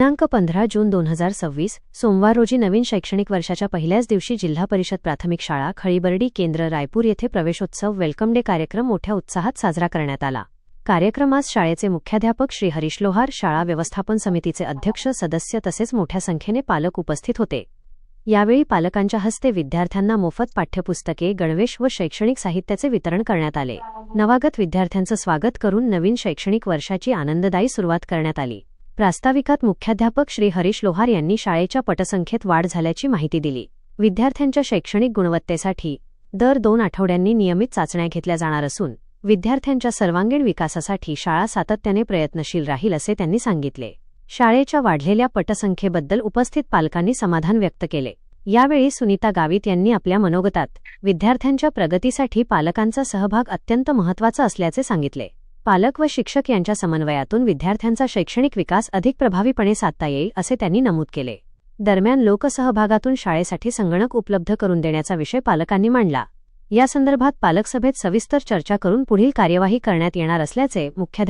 दिनांक 15 जून 2026 सोमवार रोजी नवीन शैक्षणिक वर्षाच्या पहिल्याच दिवशी जिल्हा परिषद प्राथमिक शाळा खळीबर्डी केंद्र रायपूर येथे प्रवेशोत्सव वेलकम डे कार्यक्रम मोठ्या उत्साहात साजरा करण्यात आला। कार्यक्रमास शाळेचे मुख्याध्यापक श्री हरीश लोहार, शाळा व्यवस्थापन समितीचे अध्यक्ष सदस्य तसेच मोठ्या संख्येने पालक उपस्थित होते। यावेळी पालकांच्या हस्ते विद्यार्थ्यांना मोफत पाठ्यपुस्तके, गणवेश व शैक्षणिक साहित्याचे वितरण करण्यात आले। नवागत विद्यार्थ्यांचे स्वागत करून नवीन शैक्षणिक वर्षाची आनंददायी सुरुवात करण्यात आली। प्रास्ताविकात मुख्याध्यापक श्री हरीश लोहार यांनी शाळेच्या पटसंख्येत वाढ झाल्याची माहिती दिली। विद्यार्थ्यांच्या शैक्षणिक गुणवत्तेसाठी दर 2 आठवड्यांनी नियमित चाचण्या घेतल्या जाणार असून विद्यार्थ्यांच्या सर्वांगीण विकासासाठी शाळा सातत्याने प्रयत्नशील राहील असे त्यांनी सांगितले। शाळेच्या वाढलेल्या पटसंख्येबद्दल उपस्थित पालकांनी समाधान व्यक्त केले। यावेळी सुनीता गावित यांनी आपल्या मनोगतात विद्यार्थ्यांच्या प्रगतीसाठी पालकांचा सहभाग अत्यंत महत्त्वाचा असल्याचे सांगितले। पालक व शिक्षक यांच्या समन्वयातून विद्यार्थ्यांचा शैक्षणिक विकास अधिक प्रभावीपणे साधता येईल असे त्यांनी नमूद केले। दरम्यान लोकसहभागातून शाळेसाठी संगणक उपलब्ध करून देण्याचा विषय पालकांनी मांडला। या संदर्भात पालक सभेत सविस्तर चर्चा करून पुढील कार्यवाही करण्यात येणार असल्याचे मुख्याध्यापक